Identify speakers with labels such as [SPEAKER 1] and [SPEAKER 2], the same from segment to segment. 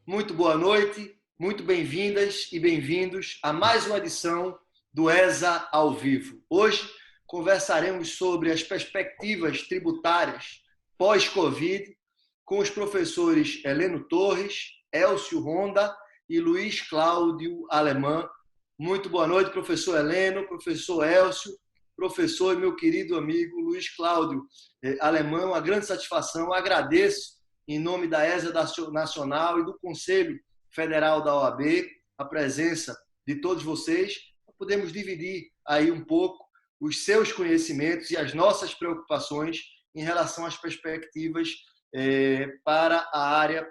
[SPEAKER 1] Muito boa noite, muito bem-vindas e bem-vindos a mais uma edição do ESA ao vivo. Hoje conversaremos sobre as perspectivas tributárias pós-Covid com os professores Heleno Torres, Elcio Ronda e Luiz Cláudio Alemã. Muito boa noite, professor Heleno, professor Elcio, professor e meu querido amigo Luiz Cláudio Alemã. Uma grande satisfação, agradeço em nome da ESA Nacional e do Conselho Federal da OAB, a presença de todos vocês, podemos dividir aí um pouco os seus conhecimentos e as nossas preocupações em relação às perspectivas para a área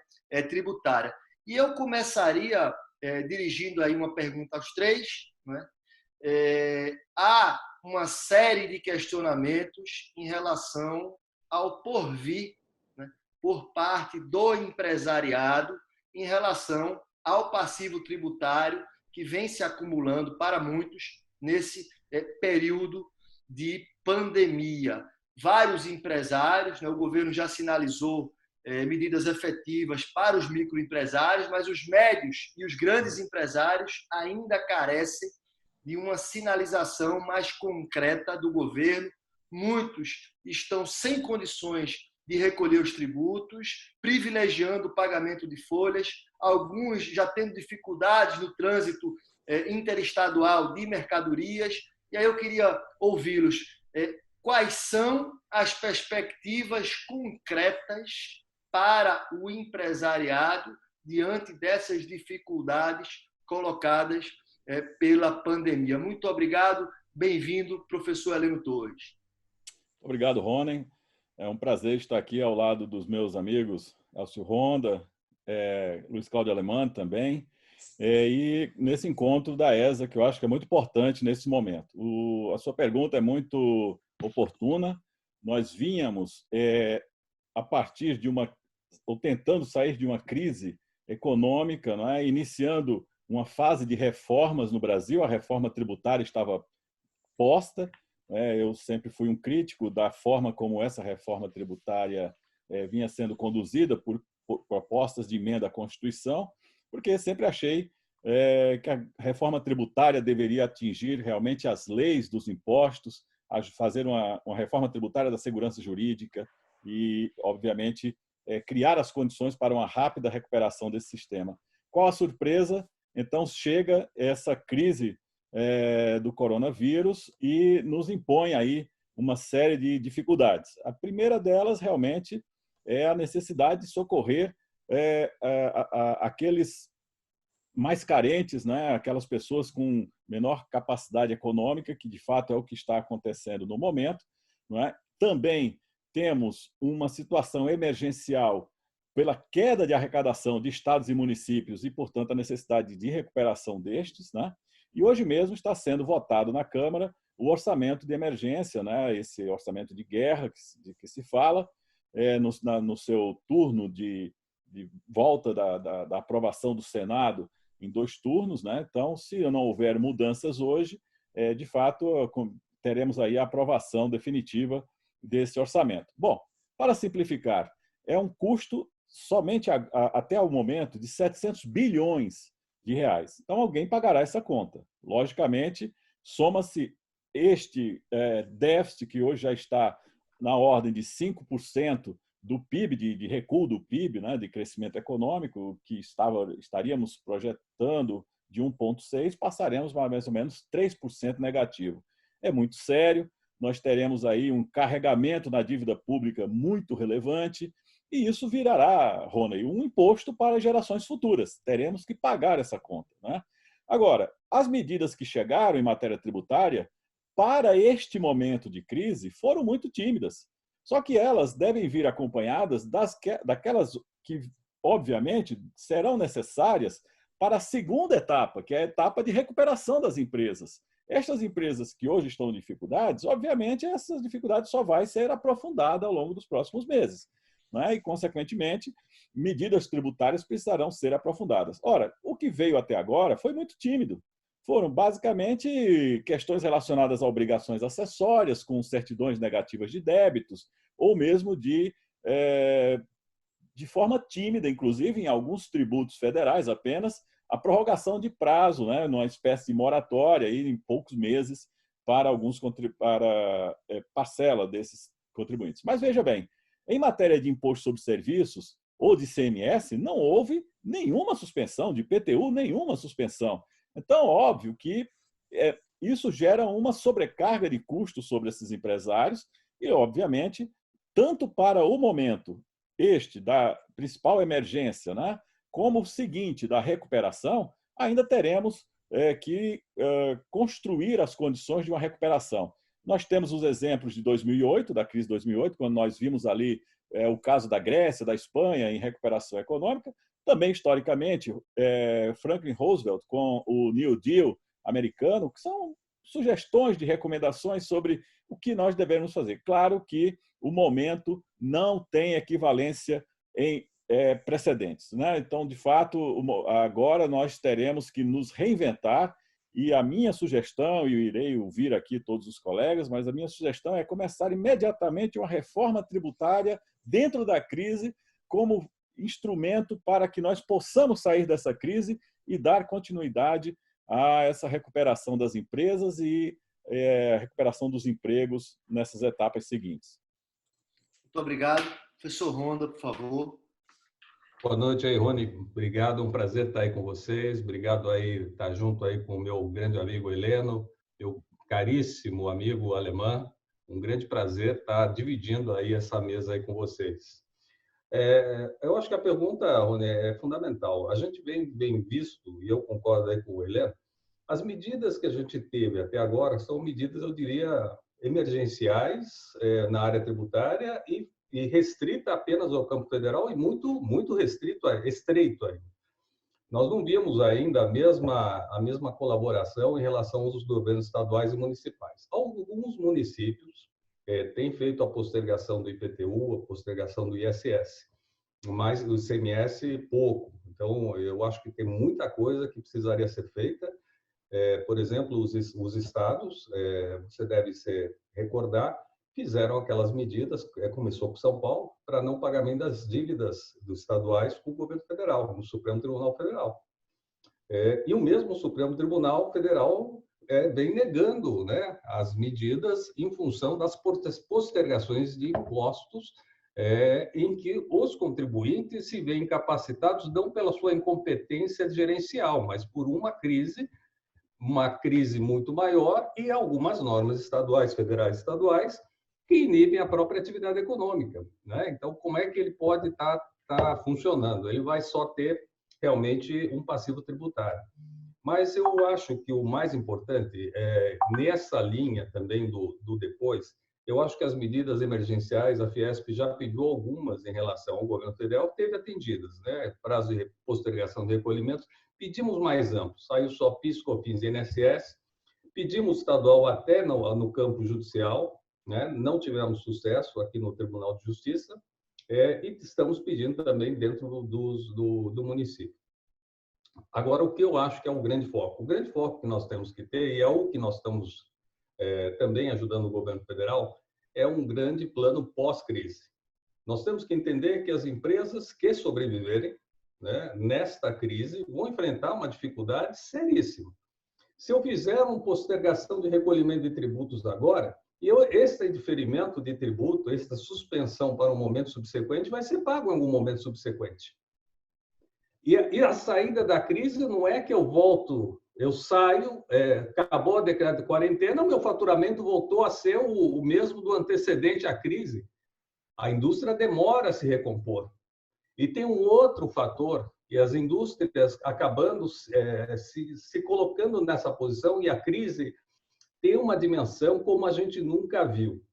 [SPEAKER 1] tributária. E eu começaria dirigindo aí uma pergunta aos três, né? Há uma série de questionamentos em relação ao porvir, né, por parte do empresariado em relação ao passivo tributário que vem se acumulando para muitos nesse período de pandemia. Vários empresários, né, o governo já sinalizou medidas efetivas para os microempresários, mas os médios e os grandes empresários ainda carecem de uma sinalização mais concreta do governo. Muitos estão sem condições de recolher os tributos, privilegiando o pagamento de folhas, alguns já tendo dificuldades no trânsito interestadual de mercadorias. E aí eu queria ouvi-los. Quais são as perspectivas concretas para o empresariado diante dessas dificuldades colocadas pela pandemia? Muito obrigado, bem-vindo, professor Heleno Torres.
[SPEAKER 2] Obrigado, Ronen. É um prazer estar aqui ao lado dos meus amigos Elcio Ronda, Luiz Cláudio Alemã também, e nesse encontro da ESA, que eu acho que é muito importante nesse momento. A sua pergunta é muito oportuna. Nós vínhamos a partir de ou tentando sair de uma crise econômica, não é? Iniciando uma fase de reformas no Brasil. A reforma tributária estava posta. Eu sempre fui um crítico da forma como essa reforma tributária vinha sendo conduzida por propostas de emenda à Constituição, porque sempre achei que a reforma tributária deveria atingir realmente as leis dos impostos, fazer uma reforma tributária da segurança jurídica e, obviamente, criar as condições para uma rápida recuperação desse sistema. Qual a surpresa? Então, chega essa crise do coronavírus e nos impõe aí uma série de dificuldades. A primeira delas, realmente, é a necessidade de socorrer aqueles mais carentes, né? Aquelas pessoas com menor capacidade econômica, que de fato é o que está acontecendo no momento. Não é? Também temos uma situação emergencial pela queda de arrecadação de estados e municípios e, portanto, a necessidade de recuperação destes, né? E hoje mesmo está sendo votado na Câmara o orçamento de emergência, né? Esse orçamento de guerra de que se fala, no seu turno de volta da aprovação do Senado em 2 turnos, né? Então, se não houver mudanças hoje, de fato, teremos aí a aprovação definitiva desse orçamento. Bom, para simplificar, é um custo somente até o momento de 700 bilhões de reais. Então, alguém pagará essa conta. Logicamente, soma-se este déficit, que hoje já está na ordem de 5% do PIB, de recuo do PIB, né, de crescimento econômico, que estaríamos projetando de 1,6%, passaremos mais ou menos 3% negativo. É muito sério, nós teremos aí um carregamento na dívida pública muito relevante, e isso virará, Rony, um imposto para gerações futuras. Teremos que pagar essa conta, né? Agora, as medidas que chegaram em matéria tributária para este momento de crise foram muito tímidas. Só que elas devem vir acompanhadas daquelas que, obviamente, serão necessárias para a segunda etapa, que é a etapa de recuperação das empresas. Estas empresas que hoje estão em dificuldades, obviamente, essas dificuldades só vai ser aprofundada ao longo dos próximos meses, né? E, consequentemente, medidas tributárias precisarão ser aprofundadas. Ora, o que veio até agora foi muito tímido. Foram basicamente questões relacionadas a obrigações acessórias, com certidões negativas de débitos, ou mesmo de de forma tímida, inclusive em alguns tributos federais apenas, a prorrogação de prazo, né, numa espécie de moratória aí, em poucos meses para parcela desses contribuintes. Mas veja bem, em matéria de imposto sobre serviços ou de ICMS, não houve nenhuma suspensão, de IPTU, nenhuma suspensão. Então, óbvio que isso gera uma sobrecarga de custos sobre esses empresários e, obviamente, tanto para o momento da principal emergência, né, como o seguinte, da recuperação, ainda teremos que construir as condições de uma recuperação. Nós temos os exemplos de 2008, da crise de 2008, quando nós vimos ali o caso da Grécia, da Espanha em recuperação econômica. Também, historicamente, Franklin Roosevelt com o New Deal americano, que são sugestões de recomendações sobre o que nós devemos fazer. Claro que o momento não tem equivalência em precedentes, né? Então, de fato, agora nós teremos que nos reinventar e a minha sugestão, e eu irei ouvir aqui todos os colegas, mas a minha sugestão é começar imediatamente uma reforma tributária dentro da crise como instrumento para que nós possamos sair dessa crise e dar continuidade a essa recuperação das empresas e recuperação dos empregos nessas etapas seguintes.
[SPEAKER 1] Muito obrigado. Professor Ronda, por favor.
[SPEAKER 3] Boa noite aí, Rony. Obrigado, um prazer estar aí com vocês. Obrigado aí estar junto aí com o meu grande amigo Heleno, meu caríssimo amigo alemão. Um grande prazer estar dividindo aí essa mesa aí com vocês. Eu acho que a pergunta, Rony, é fundamental. A gente vem visto, e eu concordo aí com o Heleno, as medidas que a gente teve até agora são medidas, eu diria, emergenciais na área tributária e restrita apenas ao campo federal e muito estreito aí. Nós não vimos ainda a mesma colaboração em relação aos governos estaduais e municipais. Alguns municípios têm feito a postergação do IPTU, a postergação do ISS, mas do ICMS pouco. Então, eu acho que tem muita coisa que precisaria ser feita. Por exemplo, os estados, você deve se recordar, fizeram aquelas medidas, começou com São Paulo, para não pagamento das dívidas dos estaduais com o governo federal, no Supremo Tribunal Federal. E o mesmo Supremo Tribunal Federal vem negando, né, as medidas em função das postergações de impostos em que os contribuintes se veem incapacitados não pela sua incompetência gerencial, mas por uma crise muito maior e algumas normas estaduais, federais e estaduais, que inibem a própria atividade econômica, né? Então, como é que ele pode estar funcionando? Ele vai só ter realmente um passivo tributário. Mas eu acho que o mais importante, nessa linha também do depois, eu acho que as medidas emergenciais, a Fiesp já pediu algumas em relação ao governo federal, teve atendidas, né? Prazo de postergação de recolhimentos, pedimos mais amplo, saiu só PIS, COFINS e INSS, pedimos estadual até no campo judicial, né? Não tivemos sucesso aqui no Tribunal de Justiça, e estamos pedindo também dentro do município. Agora, o que eu acho que é um grande foco? O grande foco que nós temos que ter, e é o que nós estamos também ajudando o governo federal, é um grande plano pós-crise. Nós temos que entender que as empresas que sobreviverem, né, nesta crise vão enfrentar uma dificuldade seríssima. Se eu fizer uma postergação de recolhimento de tributos agora, esse diferimento de tributo, essa suspensão para um momento subsequente, vai ser pago em algum momento subsequente. E a saída da crise não é que eu saio, acabou a decreto de quarentena, o meu faturamento voltou a ser o mesmo do antecedente à crise. A indústria demora a se recompor. E tem um outro fator, que as indústrias acabando se colocando nessa posição, e a crise tem uma dimensão como a gente nunca viu.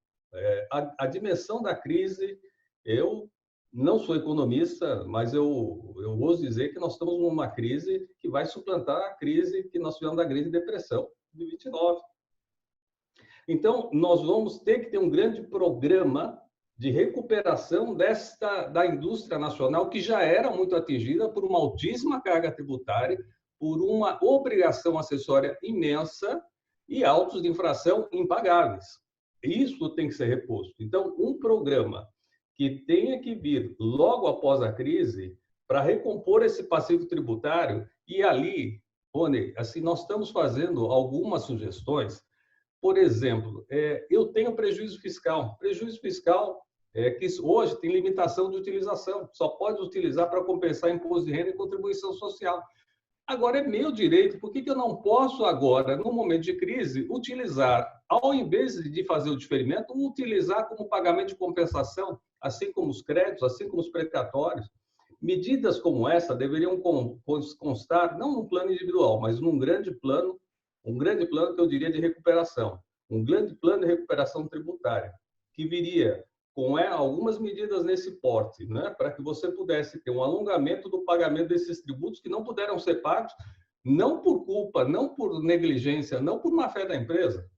[SPEAKER 3] A dimensão da crise, eu não sou economista, mas eu ouso dizer que nós estamos numa crise que vai suplantar a crise que nós tivemos da Grande Depressão de 29. Então, nós vamos ter que ter um grande programa de recuperação da indústria nacional, que já era muito atingida por uma altíssima carga tributária, por uma obrigação acessória imensa e autos de infração impagáveis. Isso tem que ser reposto. Então, um programa que tenha que vir logo após a crise para recompor esse passivo tributário. E ali, Rony, assim, nós estamos fazendo algumas sugestões. Por exemplo, eu tenho prejuízo fiscal. Prejuízo fiscal que hoje tem limitação de utilização. Só pode utilizar para compensar imposto de renda e contribuição social. Agora, é meu direito. Por que eu não posso agora, no momento de crise, utilizar, ao invés de fazer o diferimento, utilizar como pagamento de compensação, assim como os créditos, assim como os precatórios? Medidas como essa deveriam constar, não num plano individual, mas num grande plano, um grande plano que eu diria de recuperação, um grande plano de recuperação tributária, que viria com algumas medidas nesse porte, né, para que você pudesse ter um alongamento do pagamento desses tributos que não puderam ser pagos, não por culpa, não por negligência, não por má fé da empresa,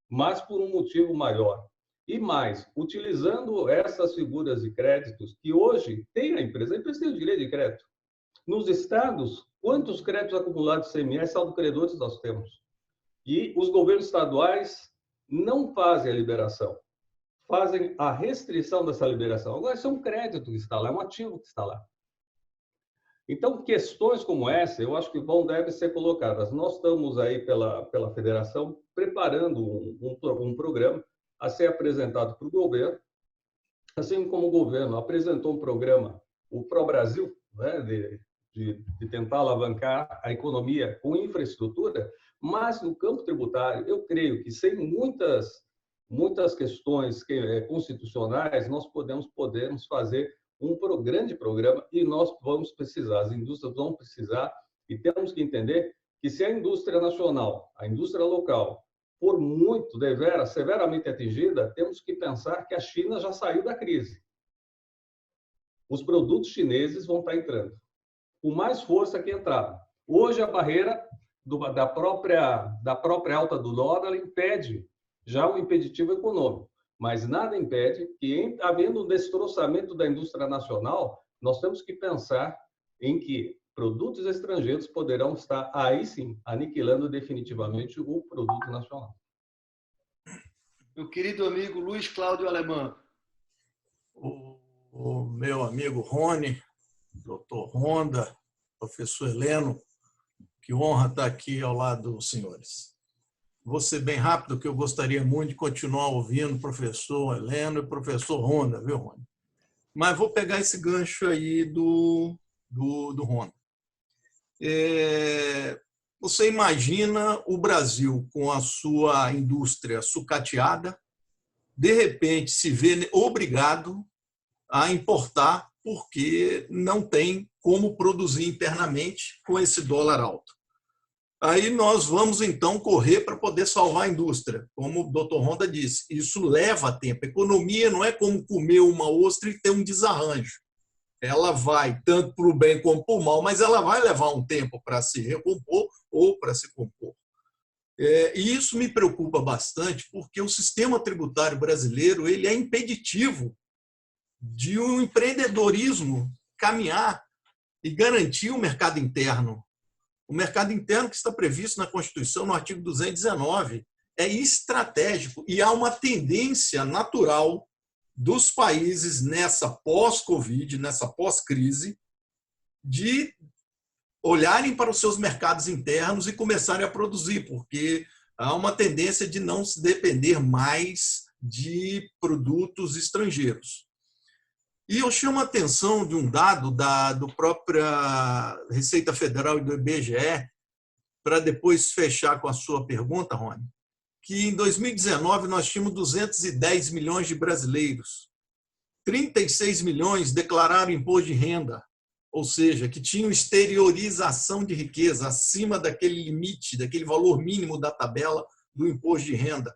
[SPEAKER 3] mas por um motivo maior. E mais, utilizando essas figuras de créditos que hoje tem a empresa tem o direito de crédito. Nos estados, quantos créditos acumulados de CMS saldo-credores nós temos? E os governos estaduais não fazem a liberação, fazem a restrição dessa liberação. Agora, isso é um crédito que está lá, é um ativo que está lá. Então, questões como essa, eu acho que devem ser colocadas. Nós estamos aí, pela federação, preparando um programa a ser apresentado para o governo, assim como o governo apresentou um programa, o ProBrasil, né, de tentar alavancar a economia com infraestrutura, mas no campo tributário, eu creio que sem muitas questões constitucionais, nós podemos fazer um grande programa e nós vamos precisar, as indústrias vão precisar, e temos que entender que se a indústria nacional, a indústria local, for muito, severamente atingida, temos que pensar que a China já saiu da crise. Os produtos chineses vão estar entrando com mais força que entravam. Hoje, a barreira da própria alta do dólar impede já o impeditivo econômico, mas nada impede que, havendo um destroçamento da indústria nacional, nós temos que pensar em que produtos estrangeiros poderão estar, aí sim, aniquilando definitivamente o produto nacional.
[SPEAKER 1] Meu querido amigo Luiz Cláudio Alemã.
[SPEAKER 4] O meu amigo Rony, doutor Honda, professor Heleno, que honra estar aqui ao lado dos senhores. Vou ser bem rápido, que eu gostaria muito de continuar ouvindo o professor Heleno e o professor Honda, viu, Rony? Mas vou pegar esse gancho aí do Honda. Você imagina o Brasil com a sua indústria sucateada, de repente se vê obrigado a importar porque não tem como produzir internamente com esse dólar alto. Aí nós vamos, então, correr para poder salvar a indústria. Como o doutor Honda disse, isso leva tempo. A economia não é como comer uma ostra e ter um desarranjo. Ela vai tanto para o bem como para o mal, mas ela vai levar um tempo para se recompor ou para se compor. E isso me preocupa bastante, porque o sistema tributário brasileiro ele é impeditivo de um empreendedorismo caminhar e garantir o mercado interno. O mercado interno que está previsto na Constituição, no artigo 219, é estratégico e há uma tendência natural dos países nessa pós-Covid, nessa pós-crise, de olharem para os seus mercados internos e começarem a produzir, porque há uma tendência de não se depender mais de produtos estrangeiros. E eu chamo a atenção de um dado do própria Receita Federal e do IBGE, para depois fechar com a sua pergunta, Rony, que em 2019 nós tínhamos 210 milhões de brasileiros. 36 milhões declararam imposto de renda, ou seja, que tinham exteriorização de riqueza acima daquele limite, daquele valor mínimo da tabela do imposto de renda.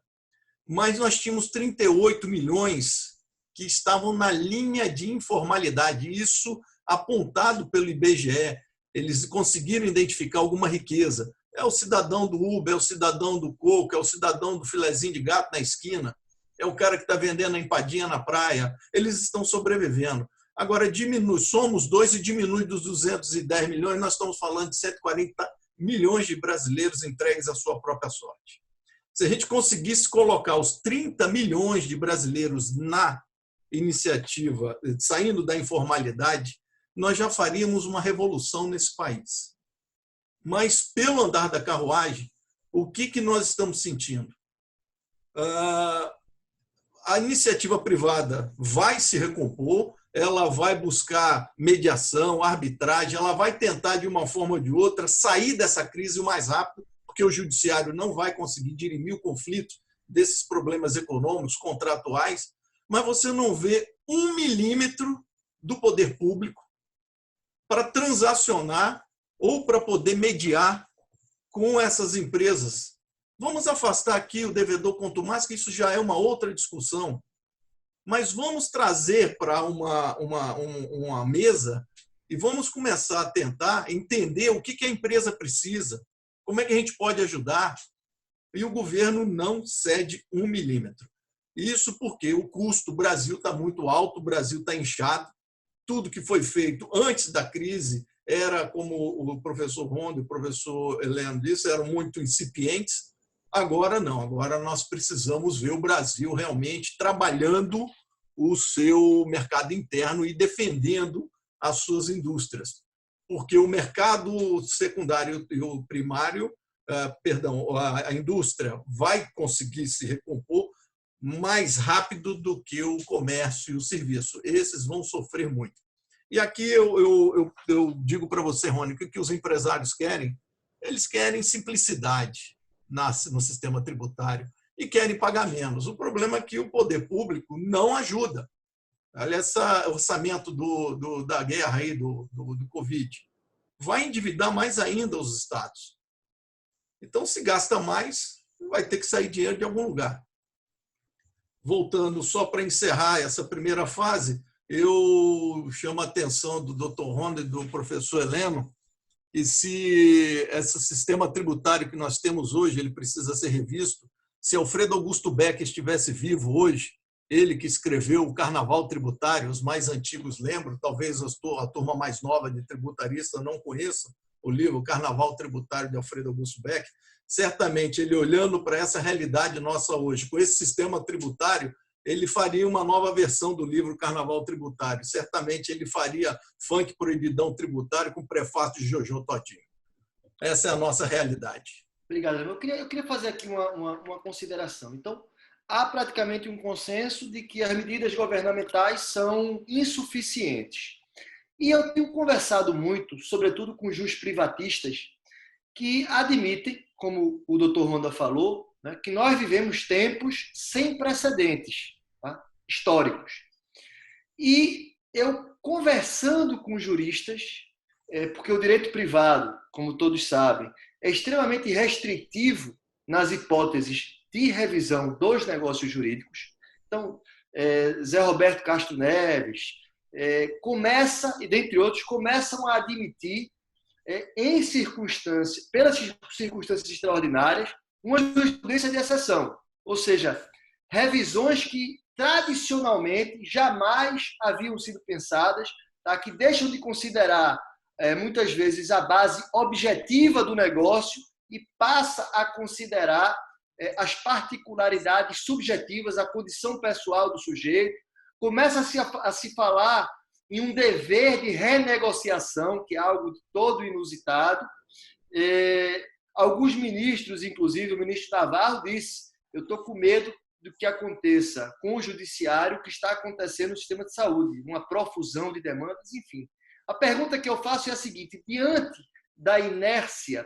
[SPEAKER 4] Mas nós tínhamos 38 milhões que estavam na linha de informalidade. Isso apontado pelo IBGE. Eles conseguiram identificar alguma riqueza. É o cidadão do Uber, é o cidadão do coco, é o cidadão do filezinho de gato na esquina, é o cara que está vendendo a empadinha na praia. Eles estão sobrevivendo. Agora, somos dois e diminui dos 210 milhões, nós estamos falando de 140 milhões de brasileiros entregues à sua própria sorte. Se a gente conseguisse colocar os 30 milhões de brasileiros na iniciativa, saindo da informalidade, nós já faríamos uma revolução nesse país. Mas, pelo andar da carruagem, o que nós estamos sentindo? A iniciativa privada vai se recompor, ela vai buscar mediação, arbitragem, ela vai tentar, de uma forma ou de outra, sair dessa crise o mais rápido, porque o judiciário não vai conseguir dirimir o conflito desses problemas econômicos, contratuais, mas você não vê 1 milímetro do poder público para transacionar ou para poder mediar com essas empresas. Vamos afastar aqui o devedor contumaz, que isso já é uma outra discussão, mas vamos trazer para uma mesa e vamos começar a tentar entender o que a empresa precisa, como é que a gente pode ajudar, e o governo não cede 1 milímetro. Isso porque o custo do Brasil está muito alto, o Brasil está inchado, tudo que foi feito antes da crise era, como o professor Rondo e o professor Heleno disse, eram muito incipientes. Agora não, agora nós precisamos ver o Brasil realmente trabalhando o seu mercado interno e defendendo as suas indústrias. Porque o mercado secundário e o primário, a indústria vai conseguir se recompor mais rápido do que o comércio e o serviço. Esses vão sofrer muito. E aqui eu digo para você, Rony, o que os empresários querem? Eles querem simplicidade no sistema tributário e querem pagar menos. O problema é que o poder público não ajuda. Olha esse orçamento da guerra aí, do Covid. Vai endividar mais ainda os estados. Então, se gasta mais, vai ter que sair dinheiro de algum lugar. Voltando só para encerrar essa primeira fase, eu chamo a atenção do Dr. Honda e do professor Heleno, e se esse sistema tributário que nós temos hoje ele precisa ser revisto, se Alfredo Augusto Beck estivesse vivo hoje, ele que escreveu o Carnaval Tributário, os mais antigos lembram, talvez a turma mais nova de tributarista não conheça o livro Carnaval Tributário de Alfredo Augusto Beck, certamente ele olhando para essa realidade nossa hoje, com esse sistema tributário, ele faria uma nova versão do livro Carnaval Tributário. Certamente ele faria Funk Proibidão Tributário com prefácio de Jojo Todinho. Essa é a nossa realidade.
[SPEAKER 1] Obrigado. Eu queria fazer aqui uma consideração. Então, há praticamente um consenso de que as medidas governamentais são insuficientes. E eu tenho conversado muito, sobretudo com juros privatistas, que admitem, como o Dr. Honda falou, né, que nós vivemos tempos sem precedentes, tá? Históricos. E eu, conversando com juristas, porque o direito privado, como todos sabem, é extremamente restritivo nas hipóteses de revisão dos negócios jurídicos. Então, Zé Roberto Castro Neves começa, e dentre outros, começam a admitir, pelas circunstâncias extraordinárias, uma jurisprudência de exceção, ou seja, revisões que tradicionalmente jamais haviam sido pensadas, tá? Que deixam de considerar muitas vezes a base objetiva do negócio e passa a considerar as particularidades subjetivas, a condição pessoal do sujeito, começa a se falar em um dever de renegociação, que é algo de todo inusitado. Alguns ministros, inclusive o ministro Navarro, disse: eu estou com medo do que aconteça com o judiciário, o que está acontecendo no sistema de saúde, uma profusão de demandas, enfim. A pergunta que eu faço é a seguinte: diante da inércia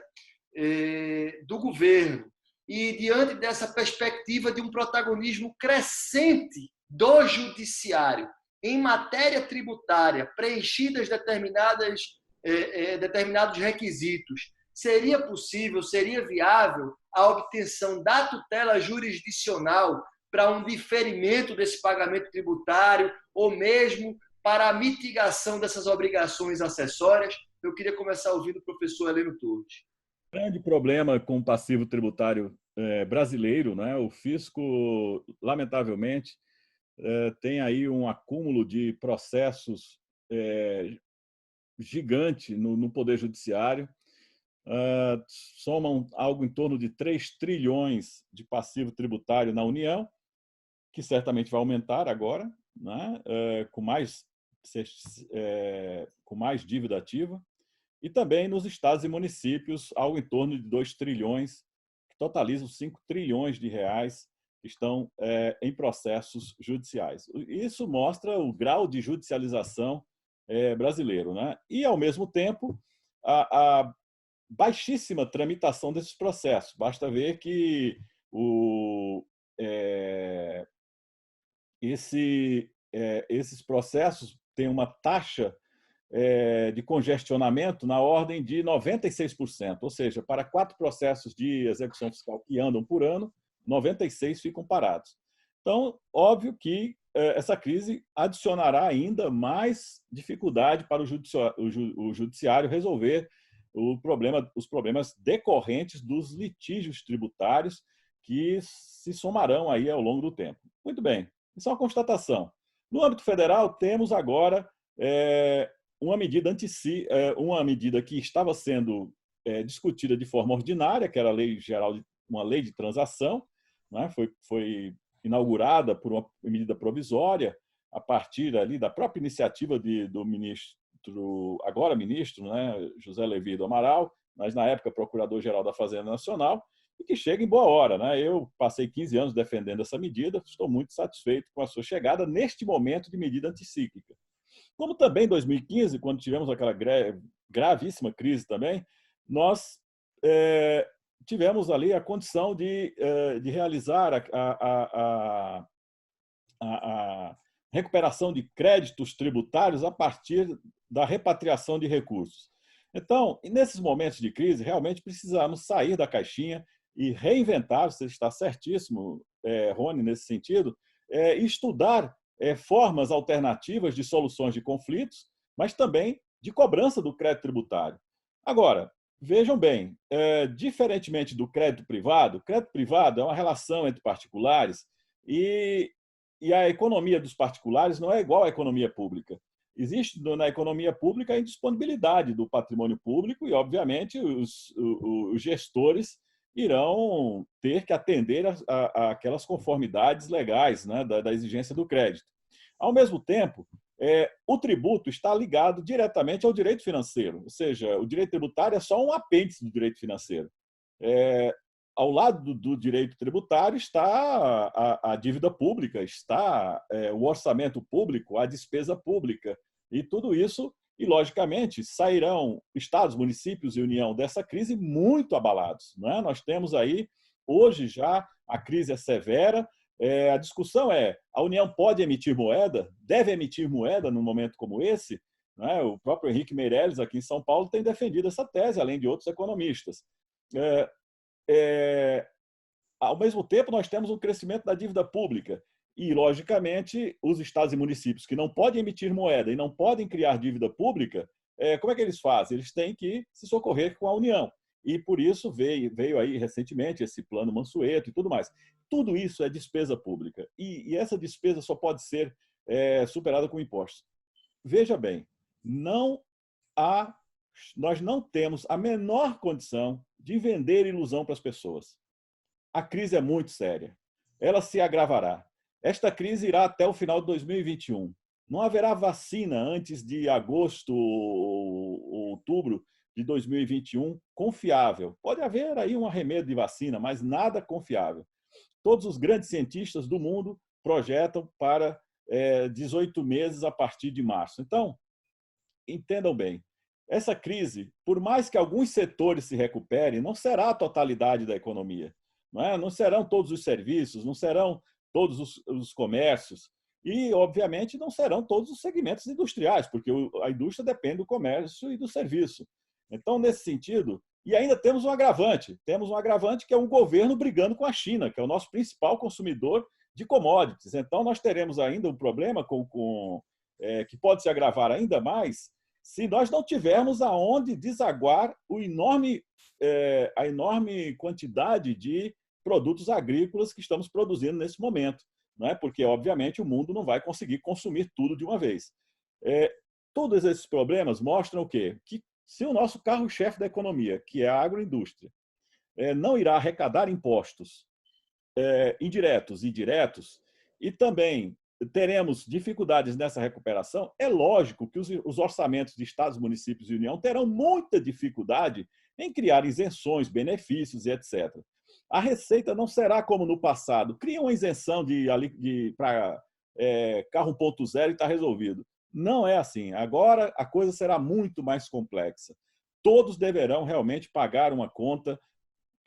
[SPEAKER 1] do governo e diante dessa perspectiva de um protagonismo crescente do judiciário em matéria tributária, preenchidas determinados requisitos, seria possível, seria viável a obtenção da tutela jurisdicional para um diferimento desse pagamento tributário ou mesmo para a mitigação dessas obrigações acessórias? Eu queria começar ouvindo o professor Heleno Torres.
[SPEAKER 2] O grande problema com o passivo tributário brasileiro, né? O fisco, lamentavelmente, tem aí um acúmulo de processos gigante no Poder Judiciário. Somam algo em torno de 3 trilhões de passivo tributário na União, que certamente vai aumentar agora, né, com mais dívida ativa, e também nos estados e municípios, algo em torno de 2 trilhões, que totalizam 5 trilhões de reais que estão em processos judiciais. Isso mostra o grau de judicialização brasileiro, né? E, ao mesmo tempo, a baixíssima tramitação desses processos. Basta ver que esses processos têm uma taxa de congestionamento na ordem de 96%, ou seja, para 4 processos de execução fiscal que andam por ano, 96 ficam parados. Então, óbvio que essa crise adicionará ainda mais dificuldade para o judiciário resolver os problemas decorrentes dos litígios tributários que se somarão aí ao longo do tempo. Muito bem, isso é uma constatação. No âmbito federal, temos agora uma medida que estava sendo discutida de forma ordinária, que era a lei geral, uma lei de transação, né? Foi inaugurada por uma medida provisória a partir ali da própria iniciativa do agora ministro, né, José Levi do Amaral, mas na época procurador-geral da Fazenda Nacional, e que chega em boa hora, né? Eu passei 15 anos defendendo essa medida, estou muito satisfeito com a sua chegada neste momento de medida anticíclica. Como também em 2015, quando tivemos aquela gravíssima crise também, nós tivemos ali a condição de realizar a recuperação de créditos tributários a partir da repatriação de recursos. Então, nesses momentos de crise, realmente precisamos sair da caixinha e reinventar, você está certíssimo, Rony, nesse sentido, estudar formas alternativas de soluções de conflitos, mas também de cobrança do crédito tributário. Agora, vejam bem, diferentemente do crédito privado é uma relação entre particulares e a economia dos particulares não é igual à economia pública. Existe na economia pública a indisponibilidade do patrimônio público e, obviamente, os gestores irão ter que atender a aquelas conformidades legais, né, da exigência do crédito. Ao mesmo tempo, o tributo está ligado diretamente ao direito financeiro, ou seja, o direito tributário é só um apêndice do direito financeiro. Ao lado do direito tributário está a dívida pública, está o orçamento público, a despesa pública, e tudo isso, e logicamente, sairão estados, municípios e União dessa crise muito abalados, né? Nós temos aí, hoje já, a crise é severa, a discussão a União pode emitir moeda, deve emitir moeda num momento como esse, né? O próprio Henrique Meirelles, aqui em São Paulo, tem defendido essa tese, além de outros economistas. Ao mesmo tempo, nós temos um crescimento da dívida pública e, logicamente, os estados e municípios que não podem emitir moeda e não podem criar dívida pública, como é que eles fazem? Eles têm que se socorrer com a União. E, por isso, veio aí recentemente esse plano Mansueto e tudo mais. Tudo isso é despesa pública e essa despesa só pode ser superada com impostos. Veja bem, nós não temos a menor condição de vender ilusão para as pessoas. A crise é muito séria. Ela se agravará. Esta crise irá até o final de 2021. Não haverá vacina antes de agosto ou outubro de 2021 confiável. Pode haver aí um arremedo de vacina, mas nada confiável. Todos os grandes cientistas do mundo projetam para 18 meses a partir de março. Então, entendam bem, essa crise, por mais que alguns setores se recuperem, não será a totalidade da economia. Não serão todos os serviços, não serão todos os comércios e, obviamente, não serão todos os segmentos industriais, porque a indústria depende do comércio e do serviço. Então, nesse sentido, e ainda temos um agravante que é um governo brigando com a China, que é o nosso principal consumidor de commodities. Então, nós teremos ainda um problema que pode se agravar ainda mais se nós não tivermos aonde desaguar a enorme quantidade de produtos agrícolas que estamos produzindo nesse momento, não é? Porque, obviamente, o mundo não vai conseguir consumir tudo de uma vez. Todos esses problemas mostram o quê? Que se o nosso carro-chefe da economia, que é a agroindústria, não irá arrecadar impostos indiretos e diretos, e também teremos dificuldades nessa recuperação, é lógico que os orçamentos de estados, municípios e União terão muita dificuldade em criar isenções, benefícios e etc. A Receita não será como no passado, cria uma isenção para carro 1.0 e está resolvido. Não é assim. Agora a coisa será muito mais complexa. Todos deverão realmente pagar uma conta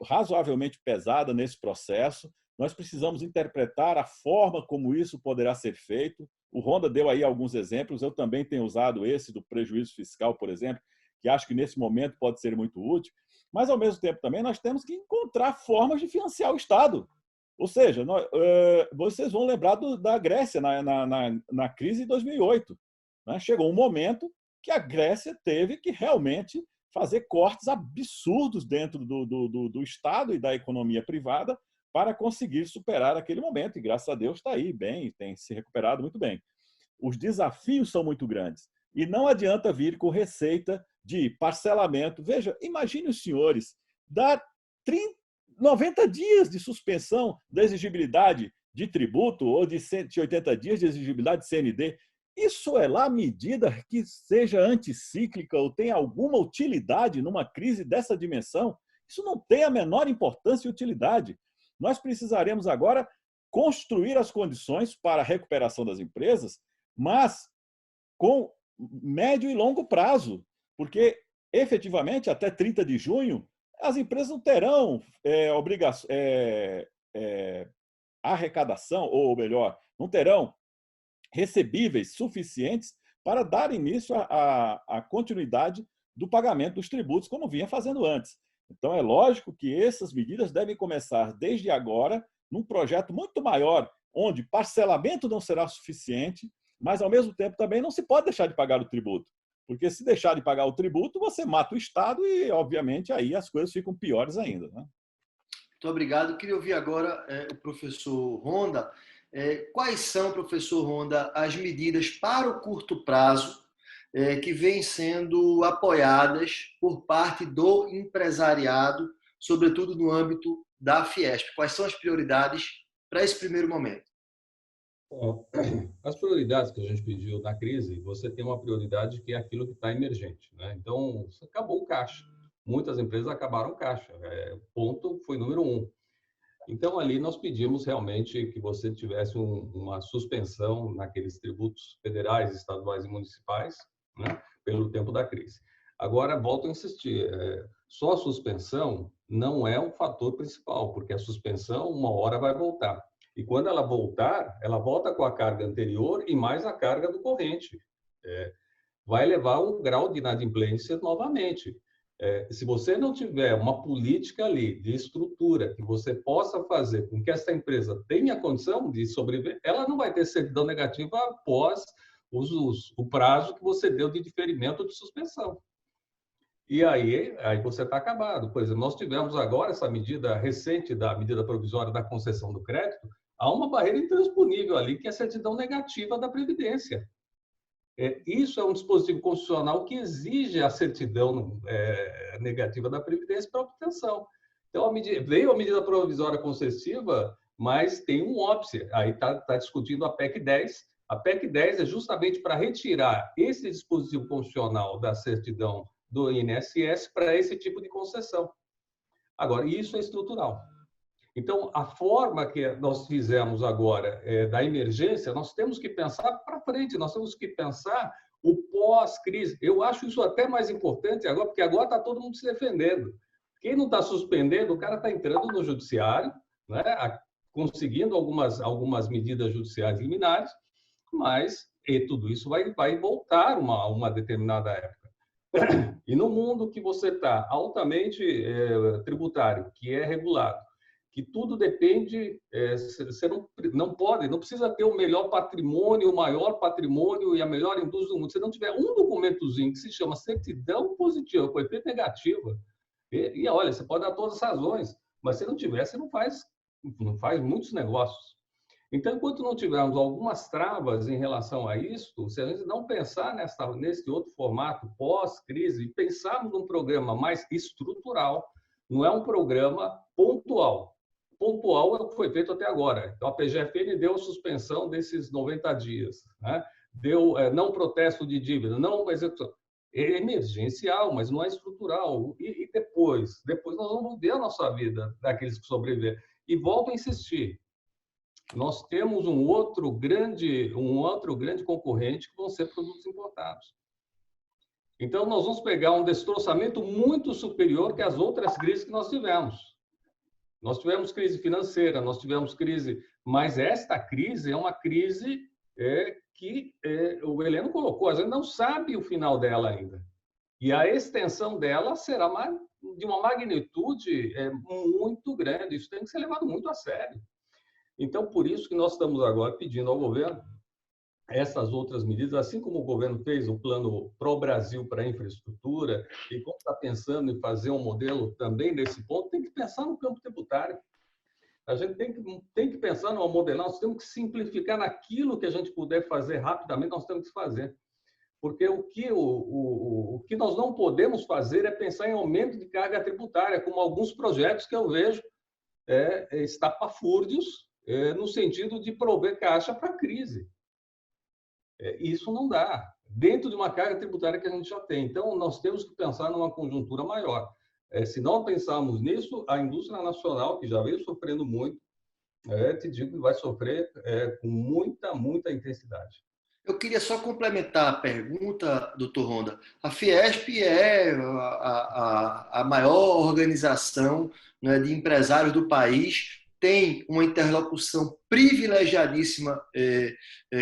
[SPEAKER 2] razoavelmente pesada nesse processo. Nós precisamos interpretar a forma como isso poderá ser feito. O Honda deu aí alguns exemplos, eu também tenho usado esse do prejuízo fiscal, por exemplo, que acho que nesse momento pode ser muito útil, mas ao mesmo tempo também nós temos que encontrar formas de financiar o Estado. Ou seja, vocês vão lembrar da Grécia na crise de 2008. Né? Chegou um momento que a Grécia teve que realmente fazer cortes absurdos dentro do Estado e da economia privada para conseguir superar aquele momento. E, graças a Deus, está aí bem, tem se recuperado muito bem. Os desafios são muito grandes. E não adianta vir com receita de parcelamento. Veja, imagine os senhores dar 90 dias de suspensão da exigibilidade de tributo ou de 180 dias de exigibilidade de CND. Isso é lá medida que seja anticíclica ou tenha alguma utilidade numa crise dessa dimensão? Isso não tem a menor importância e utilidade. Nós precisaremos agora construir as condições para a recuperação das empresas, mas com médio e longo prazo, porque efetivamente até 30 de junho as empresas não terão arrecadação, ou melhor, não terão recebíveis suficientes para dar início à continuidade do pagamento dos tributos, como vinha fazendo antes. Então, é lógico que essas medidas devem começar desde agora, num projeto muito maior, onde parcelamento não será suficiente, mas, ao mesmo tempo, também não se pode deixar de pagar o tributo. Porque, se deixar de pagar o tributo, você mata o Estado e, obviamente, aí as coisas ficam piores ainda. Né?
[SPEAKER 1] Muito obrigado. Eu queria ouvir agora o professor Honda. Quais são, professor Honda, as medidas para o curto prazo que vêm sendo apoiadas por parte do empresariado, sobretudo no âmbito da Fiesp? Quais são as prioridades para esse primeiro momento?
[SPEAKER 3] As prioridades que a gente pediu na crise, você tem uma prioridade que é aquilo que está emergente. Né? Então, acabou o caixa. Muitas empresas acabaram o caixa. Ponto foi número 1. Então, ali nós pedimos realmente que você tivesse uma suspensão naqueles tributos federais, estaduais e municipais, né, pelo tempo da crise. Agora, volto a insistir, só a suspensão não é um fator principal, porque a suspensão, uma hora vai voltar. E quando ela voltar, ela volta com a carga anterior e mais a carga do corrente. Vai levar um grau de inadimplência novamente. Se você não tiver uma política ali de estrutura que você possa fazer com que essa empresa tenha condição de sobreviver, ela não vai ter certidão negativa após o prazo que você deu de diferimento de suspensão. E aí você está acabado. Por exemplo, nós tivemos agora essa medida recente da medida provisória da concessão do crédito, há uma barreira intransponível ali, que é a certidão negativa da Previdência. Isso é um dispositivo constitucional que exige a certidão negativa da Previdência para obtenção. Então, veio a medida provisória concessiva, mas tem um óbice. Aí está discutindo a PEC 10. A PEC 10 é justamente para retirar esse dispositivo constitucional da certidão do INSS para esse tipo de concessão. Agora, isso é estrutural. Então, a forma que nós fizemos agora da emergência, nós temos que pensar para frente, nós temos que pensar o pós-crise. Eu acho isso até mais importante agora, porque agora está todo mundo se defendendo. Quem não está suspendendo, o cara está entrando no judiciário, né, conseguindo algumas medidas judiciais liminares, mas tudo isso vai voltar uma determinada época. E no mundo que você está altamente tributário, que é regulado, que tudo depende, você não precisa ter o melhor patrimônio, o maior patrimônio e a melhor indústria do mundo. Se não tiver um documentozinho que se chama certidão positiva com efeito negativo, e olha, você pode dar todas as razões, mas se não tiver, você não faz muitos negócios. Então, enquanto não tivermos algumas travas em relação a isso, se a gente não pensar nesse outro formato pós-crise, pensarmos num programa mais estrutural, não é um programa pontual. pontual é o que foi feito até agora. Então, a PGFN deu suspensão desses 90 dias, né? Deu não protesto de dívida, não execução. É emergencial, mas não é estrutural. E depois? Depois nós vamos ver a nossa vida daqueles que sobreviver. E volto a insistir, nós temos um outro grande concorrente que vão ser produtos importados. Então, nós vamos pegar um destroçamento muito superior que as outras crises que nós tivemos. Nós tivemos crise financeira, nós tivemos crise, mas esta crise é uma crise que o Heleno colocou, a gente não sabe o final dela ainda. E a extensão dela será de uma magnitude muito grande, isso tem que ser levado muito a sério. Então, por isso que nós estamos agora pedindo ao governo essas outras medidas, assim como o governo fez o plano Pro-Brasil para a infraestrutura, e como está pensando em fazer um modelo também nesse ponto, tem que pensar no campo tributário. A gente tem que pensar numa modelagem, nós temos que simplificar naquilo que a gente puder fazer rapidamente, nós temos que fazer. Porque o que nós não podemos fazer é pensar em aumento de carga tributária, como alguns projetos que eu vejo estapafúrdios, no sentido de prover caixa para a crise. Isso não dá, dentro de uma carga tributária que a gente já tem. Então, nós temos que pensar numa conjuntura maior. Se não pensarmos nisso, a indústria nacional, que já veio sofrendo muito, te digo que vai sofrer com muita intensidade.
[SPEAKER 1] Eu queria só complementar a pergunta, doutor Honda. A Fiesp é a maior organização, né, de empresários do país, tem uma interlocução privilegiadíssima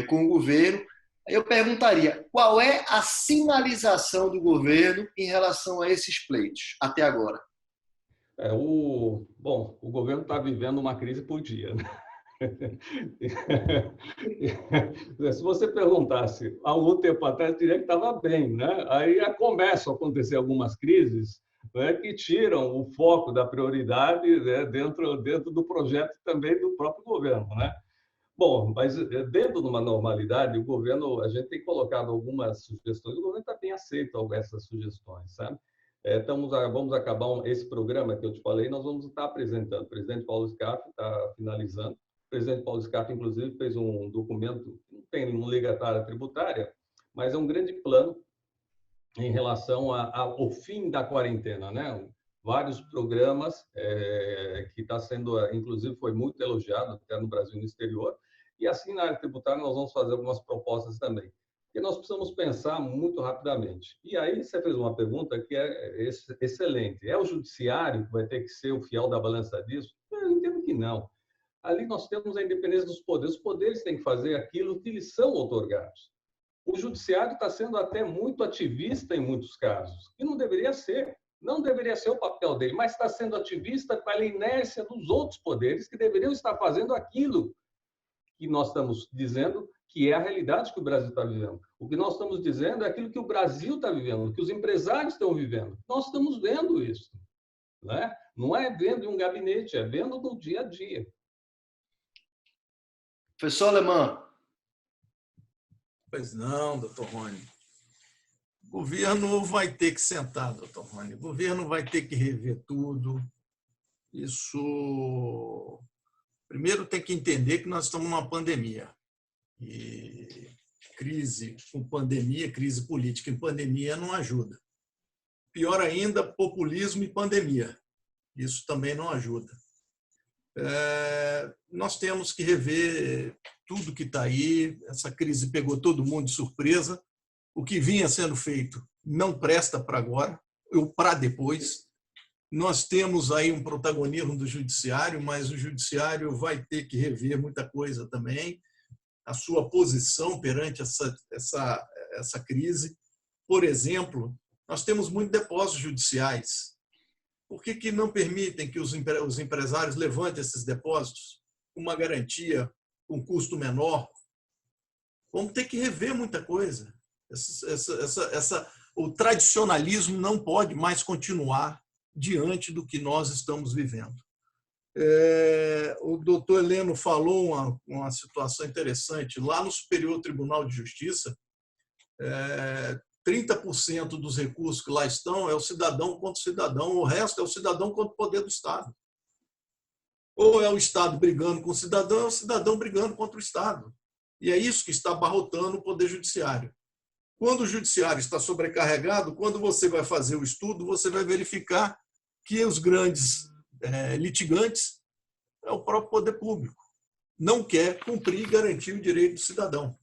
[SPEAKER 1] com o governo. Eu perguntaria, qual é a sinalização do governo em relação a esses pleitos até agora?
[SPEAKER 3] O governo está vivendo uma crise por dia, né? Se você perguntasse há algum tempo atrás, eu diria que estava bem, né? Aí começam a acontecer algumas crises, né, que tiram o foco da prioridade, né, dentro do projeto também do próprio governo, né? Bom, mas dentro de uma normalidade, o governo, a gente tem colocado algumas sugestões, o governo está bem aceito essas sugestões, sabe? Vamos acabar esse programa que eu te falei, nós vamos estar apresentando. O presidente Paulo Scaff está finalizando. O presidente Paulo Scaff, inclusive, fez um documento, não tem uma ligatária tributária, mas é um grande plano em relação ao fim da quarentena, né? Vários programas que está sendo, inclusive, foi muito elogiado até no Brasil e no exterior. E assim, na área tributária, nós vamos fazer algumas propostas também. E nós precisamos pensar muito rapidamente. E aí você fez uma pergunta que é excelente. É o judiciário que vai ter que ser o fiel da balança disso? Eu entendo que não. Ali nós temos a independência dos poderes. Os poderes têm que fazer aquilo que lhes são outorgados. O judiciário está sendo até muito ativista em muitos casos, e não deveria ser. Não deveria ser o papel dele, mas está sendo ativista pela inércia dos outros poderes que deveriam estar fazendo aquilo que nós estamos dizendo que é a realidade que o Brasil está vivendo. O que nós estamos dizendo é aquilo que o Brasil está vivendo, que os empresários estão vivendo. Nós estamos vendo isso, né? Não é vendo em um gabinete, é vendo no dia a dia.
[SPEAKER 1] Professor Alemã.
[SPEAKER 4] Pois não, doutor Rony. O governo vai ter que sentar, doutor Rony. O governo vai ter que rever tudo. Isso... Primeiro tem que entender que nós estamos numa pandemia. E crise com pandemia, crise política em pandemia não ajuda. Pior ainda, populismo e pandemia. Isso também não ajuda. Nós temos que rever tudo que está aí. Essa crise pegou todo mundo de surpresa. O que vinha sendo feito não presta para agora ou para depois. Nós temos aí um protagonismo do judiciário, mas o judiciário vai ter que rever muita coisa também, a sua posição perante essa crise. Por exemplo, nós temos muitos depósitos judiciais. Por que não permitem que os empresários levantem esses depósitos com uma garantia, com um custo menor? Vamos ter que rever muita coisa. O tradicionalismo não pode mais continuar diante do que nós estamos vivendo. O doutor Heleno falou uma situação interessante. Lá no Superior Tribunal de Justiça, 30% dos recursos que lá estão é o cidadão contra o cidadão, o resto é o cidadão contra o poder do Estado. Ou é o Estado brigando com o cidadão, ou é o cidadão brigando contra o Estado. E é isso que está abarrotando o Poder Judiciário. Quando o Judiciário está sobrecarregado, quando você vai fazer o estudo, você vai verificar que os grandes litigantes é o próprio poder público. Não quer cumprir e garantir o direito do cidadão.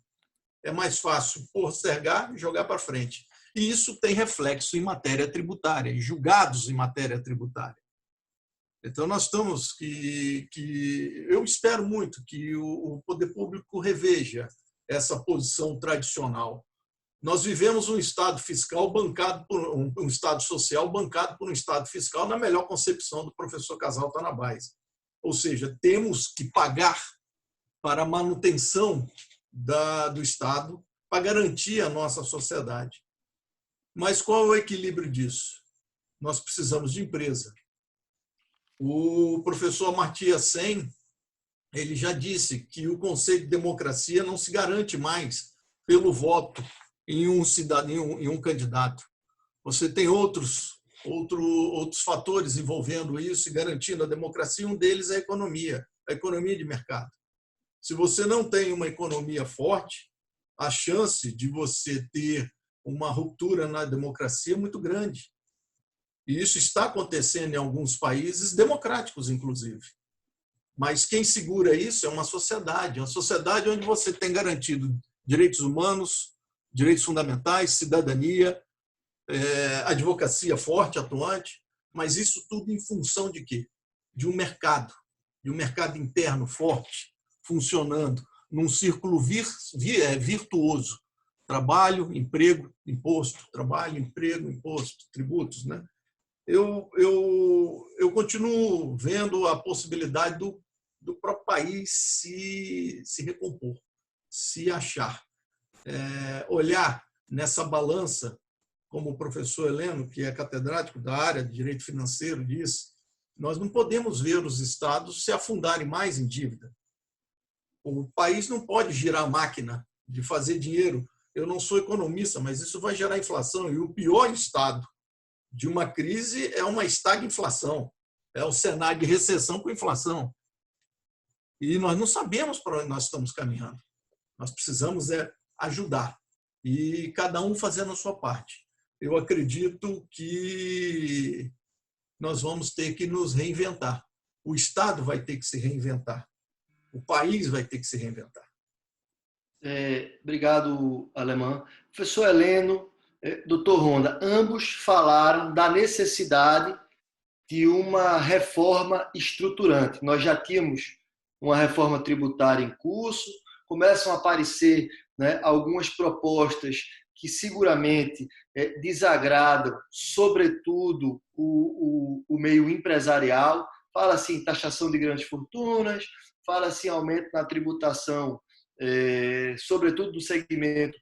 [SPEAKER 4] É mais fácil postergar e jogar para frente. E isso tem reflexo em matéria tributária, em julgados em matéria tributária. Então, nós estamos eu espero muito que o poder público reveja essa posição tradicional. Nós vivemos um Estado fiscal bancado por um Estado social bancado por um Estado fiscal na melhor concepção do professor Casal Tanabás. Ou seja, temos que pagar para a manutenção do Estado, para garantir a nossa sociedade. Mas qual é o equilíbrio disso? Nós precisamos de empresa. O professor Amartya Sen, ele já disse que o conceito de democracia não se garante mais pelo voto em um cidadão, em um candidato. Você tem outros fatores envolvendo isso e garantindo a democracia. Um deles é a economia de mercado. Se você não tem uma economia forte, a chance de você ter uma ruptura na democracia é muito grande. E isso está acontecendo em alguns países democráticos, inclusive. Mas quem segura isso é uma sociedade onde você tem garantido direitos humanos, direitos fundamentais, cidadania, advocacia forte, atuante, mas isso tudo em função de quê? De um mercado interno forte, funcionando num círculo virtuoso. Trabalho, emprego, imposto, trabalho, emprego, imposto, tributos, né? Eu continuo vendo a possibilidade do próprio país se recompor, se achar. Olhar nessa balança, como o professor Heleno, que é catedrático da área de direito financeiro, disse, nós não podemos ver os estados se afundarem mais em dívida. O país não pode girar a máquina de fazer dinheiro. Eu não sou economista, mas isso vai gerar inflação. E o pior estado de uma crise é uma estagflação, é o cenário de recessão com inflação. E nós não sabemos para onde nós estamos caminhando. Nós precisamos ajudar e cada um fazendo a sua parte. Eu acredito que nós vamos ter que nos reinventar. O Estado vai ter que se reinventar. O país vai ter que se reinventar.
[SPEAKER 1] Obrigado, Alemã. Professor Heleno, doutor Ronda, ambos falaram da necessidade de uma reforma estruturante. Nós já tínhamos uma reforma tributária em curso, começam a aparecer, né, algumas propostas que seguramente desagradam, sobretudo, o meio empresarial. Fala-se em taxação de grandes fortunas, fala-se em aumento na tributação, sobretudo do segmento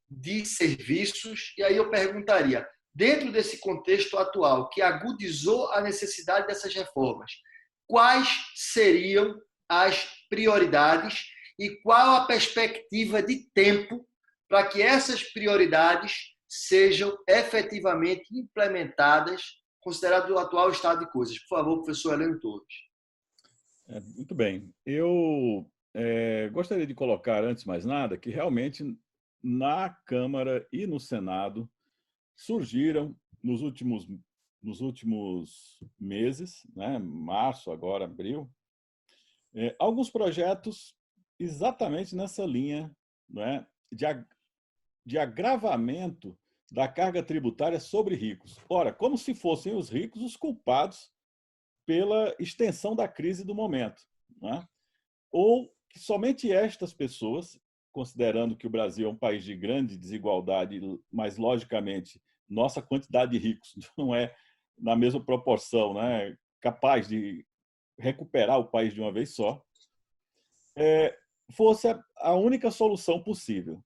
[SPEAKER 1] de serviços. E aí eu perguntaria, dentro desse contexto atual, que agudizou a necessidade dessas reformas, quais seriam as prioridades e qual a perspectiva de tempo para que essas prioridades sejam efetivamente implementadas, considerado o atual estado de coisas? Por favor, professor Heleno Torres.
[SPEAKER 2] Muito bem. Eu gostaria de colocar, antes de mais nada, que realmente na Câmara e no Senado surgiram nos últimos meses, né, março, agora, abril, alguns projetos exatamente nessa linha, né, de agravamento da carga tributária sobre ricos. Ora, como se fossem os ricos os culpados pela extensão da crise do momento, né? Ou que somente estas pessoas, considerando que o Brasil é um país de grande desigualdade, mas, logicamente, nossa quantidade de ricos não é na mesma proporção, né, capaz de recuperar o país de uma vez só, fosse a única solução possível.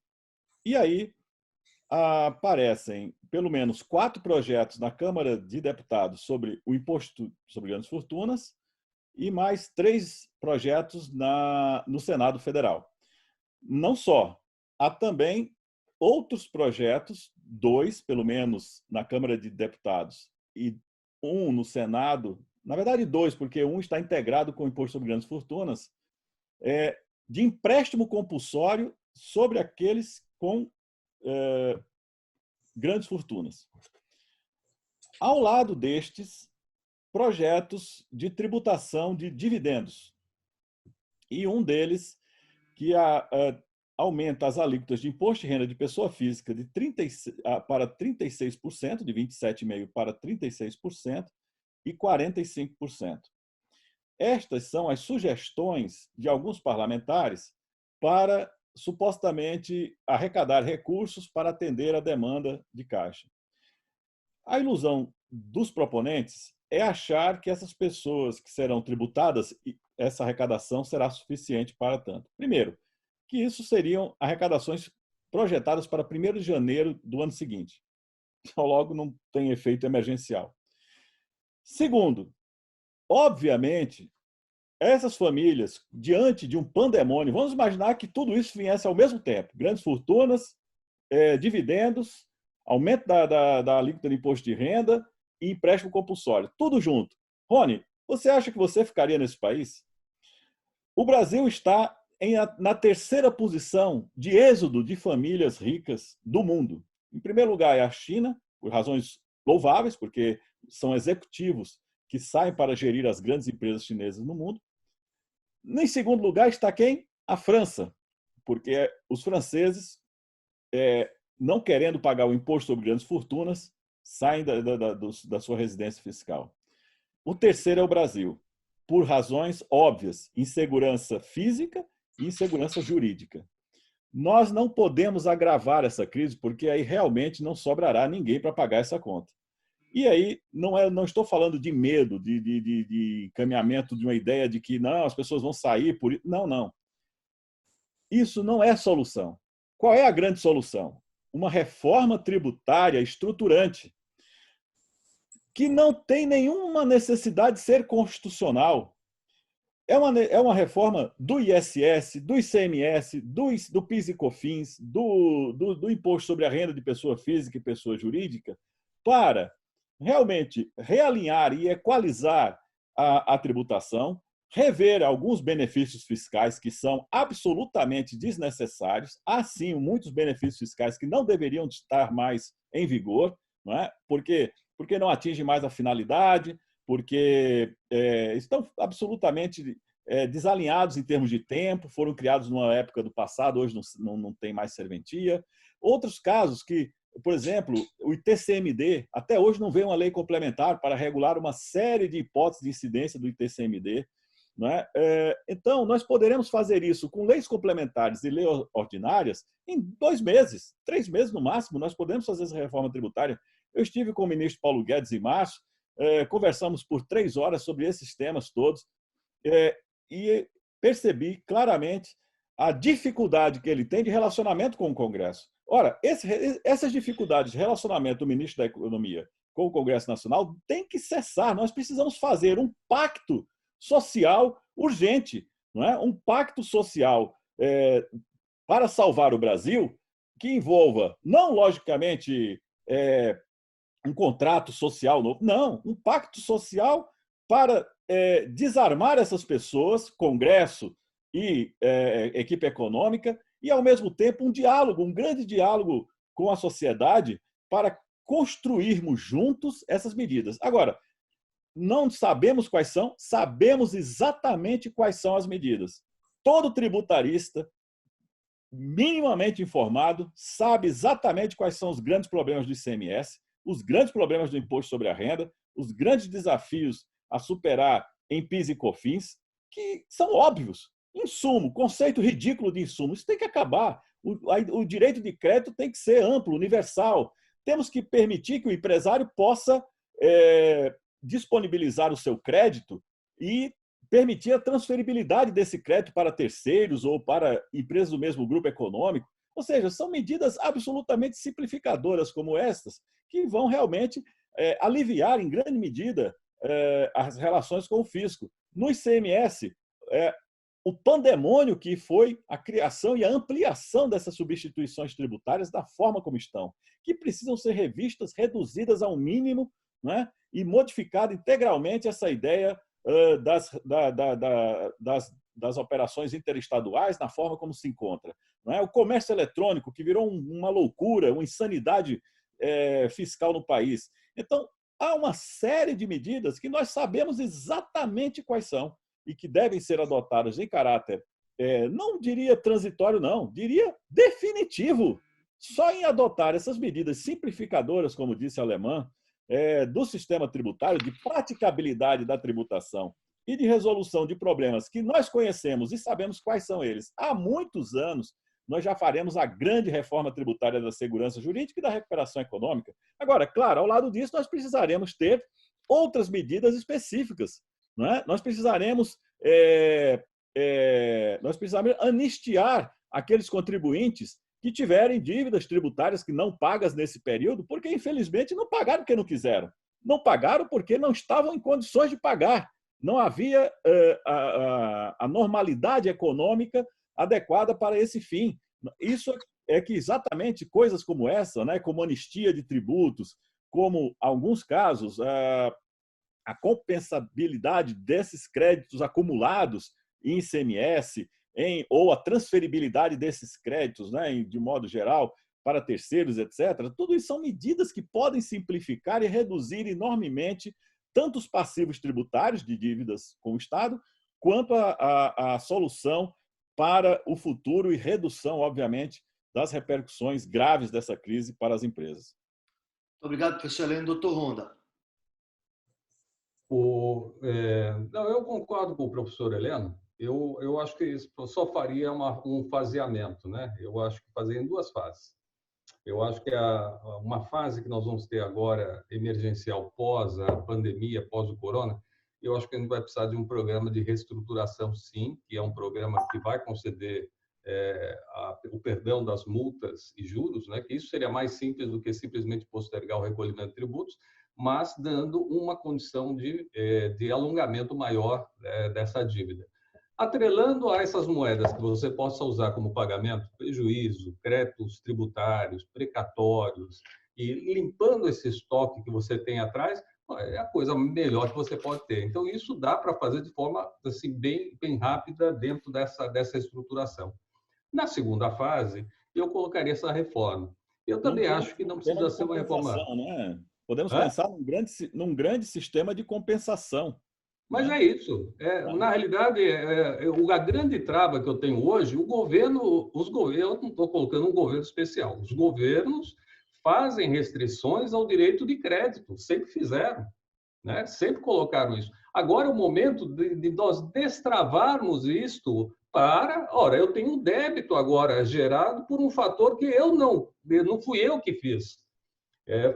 [SPEAKER 2] E aí aparecem pelo menos 4 projetos na Câmara de Deputados sobre o imposto sobre grandes fortunas e mais 3 projetos no Senado Federal. Não só, há também outros projetos, 2 pelo menos na Câmara de Deputados e 1 no Senado na verdade dois, porque um está integrado com o Imposto sobre Grandes Fortunas, de empréstimo compulsório sobre aqueles com grandes fortunas. Ao lado destes, projetos de tributação de dividendos. E um deles que aumenta as alíquotas de imposto de renda de pessoa física para 36%, de 27,5% para 36% e 45%. Estas são as sugestões de alguns parlamentares para, supostamente, arrecadar recursos para atender a demanda de caixa. A ilusão dos proponentes é achar que essas pessoas que serão tributadas, essa arrecadação será suficiente para tanto. Primeiro, que isso seriam arrecadações projetadas para 1º de janeiro do ano seguinte. Então, logo, não tem efeito emergencial. Segundo, obviamente, essas famílias, diante de um pandemônio, vamos imaginar que tudo isso viesse ao mesmo tempo. Grandes fortunas, dividendos, aumento da alíquota de imposto de renda e empréstimo compulsório. Tudo junto. Rony, você acha que você ficaria nesse país? O Brasil está na 3ª posição de êxodo de famílias ricas do mundo. Em primeiro lugar é a China, por razões louváveis, porque são executivos que saem para gerir as grandes empresas chinesas no mundo. Em segundo lugar está quem? A França, porque os franceses, não querendo pagar o imposto sobre grandes fortunas, saem da sua residência fiscal. O terceiro é o Brasil, por razões óbvias, insegurança física e insegurança jurídica. Nós não podemos agravar essa crise, porque aí realmente não sobrará ninguém para pagar essa conta. E aí, não estou falando de medo, de encaminhamento de uma ideia de que não, as pessoas vão sair por isso. Não, não. Isso não é solução. Qual é a grande solução? Uma reforma tributária estruturante, que não tem nenhuma necessidade de ser constitucional. É uma reforma do ISS, do ICMS, do PIS e COFINS, do Imposto sobre a Renda de Pessoa Física e Pessoa Jurídica, para realmente realinhar e equalizar a tributação, rever alguns benefícios fiscais que são absolutamente desnecessários, há sim muitos benefícios fiscais que não deveriam estar mais em vigor, não é? Porque não atingem mais a finalidade, porque estão absolutamente desalinhados em termos de tempo, foram criados numa época do passado, hoje não tem mais serventia. Outros casos que, por exemplo, o ITCMD, até hoje não veio uma lei complementar para regular uma série de hipóteses de incidência do ITCMD. Não é? Então, nós poderemos fazer isso com leis complementares e leis ordinárias em 2 meses, 3 meses no máximo, nós podemos fazer essa reforma tributária. Eu estive com o ministro Paulo Guedes em março, conversamos por 3 horas sobre esses temas todos e percebi claramente a dificuldade que ele tem de relacionamento com o Congresso. Ora, essas dificuldades de relacionamento do ministro da Economia com o Congresso Nacional têm que cessar. Nós precisamos fazer um pacto social urgente, não é? Um pacto social para salvar o Brasil que envolva, não logicamente um contrato social novo, não, um pacto social para desarmar essas pessoas, Congresso e equipe econômica, e, ao mesmo tempo, um diálogo, um grande diálogo com a sociedade para construirmos juntos essas medidas. Agora, não sabemos quais são, sabemos exatamente quais são as medidas. Todo tributarista minimamente informado sabe exatamente quais são os grandes problemas do ICMS, os grandes problemas do Imposto sobre a Renda, os grandes desafios a superar em PIS e COFINS, que são óbvios. Insumo, conceito ridículo de insumo, isso tem que acabar. O direito de crédito tem que ser amplo, universal. Temos que permitir que o empresário possa disponibilizar o seu crédito e permitir a transferibilidade desse crédito para terceiros ou para empresas do mesmo grupo econômico. Ou seja, são medidas absolutamente simplificadoras como estas que vão realmente aliviar, em grande medida, as relações com o fisco. No ICMS, o pandemônio que foi a criação e a ampliação dessas substituições tributárias da forma como estão, que precisam ser revistas, reduzidas ao mínimo, né? e modificado integralmente essa ideia das operações interestaduais na forma como se encontra. Não é? O comércio eletrônico, que virou uma loucura, uma insanidade fiscal no país. Então, há uma série de medidas que nós sabemos exatamente quais são e que devem ser adotadas em caráter, não diria transitório, não, diria definitivo. Só em adotar essas medidas simplificadoras, como disse a Alemã, do sistema tributário, de praticabilidade da tributação e de resolução de problemas que nós conhecemos e sabemos quais são eles há muitos anos, nós já faremos a grande reforma tributária da segurança jurídica e da recuperação econômica. Agora, claro, ao lado disso, nós precisaremos ter outras medidas específicas. Não é? Nós precisaremos anistiar aqueles contribuintes que tiverem dívidas tributárias que não pagas nesse período, porque, infelizmente, não pagaram porque não quiseram. Não pagaram porque não estavam em condições de pagar. Não havia a normalidade econômica adequada para esse fim. Isso é que exatamente coisas como essa, né, como anistia de tributos, como, alguns casos, a compensabilidade desses créditos acumulados em ICMS, ou a transferibilidade desses créditos, né, de modo geral, para terceiros, etc. Tudo isso são medidas que podem simplificar e reduzir enormemente tanto os passivos tributários de dívidas com o Estado, quanto a solução para o futuro e redução, obviamente, das repercussões graves dessa crise para as empresas.
[SPEAKER 1] Obrigado, professor Heleno. Doutor Ronda.
[SPEAKER 3] Não, eu concordo com o professor Heleno. Eu acho que isso só faria um faseamento, né? Eu acho que fazer em duas fases. Eu acho que uma fase que nós vamos ter agora, emergencial, pós a pandemia, pós o corona, eu acho que a gente vai precisar de um programa de reestruturação, sim, que é um programa que vai conceder o perdão das multas e juros, né? Que isso seria mais simples do que simplesmente postergar o recolhimento de tributos, mas dando uma condição de alongamento maior dessa dívida. Atrelando a essas moedas que você possa usar como pagamento, prejuízo, créditos tributários, precatórios, e limpando esse estoque que você tem atrás, é a coisa melhor que você pode ter. Então, isso dá para fazer de forma assim, bem rápida dentro dessa estruturação. Na segunda fase, eu colocaria essa reforma. Eu também acho que não precisa ser uma reforma...
[SPEAKER 2] Né? Podemos pensar num grande sistema de compensação.
[SPEAKER 3] Mas é isso. Na realidade, a grande trava que eu tenho hoje, eu não estou colocando um governo especial. Os governos fazem restrições ao direito de crédito, sempre fizeram, né? Sempre colocaram isso. Agora é o momento de nós destravarmos isto ora, eu tenho um débito agora gerado por um fator que não fui eu que fiz.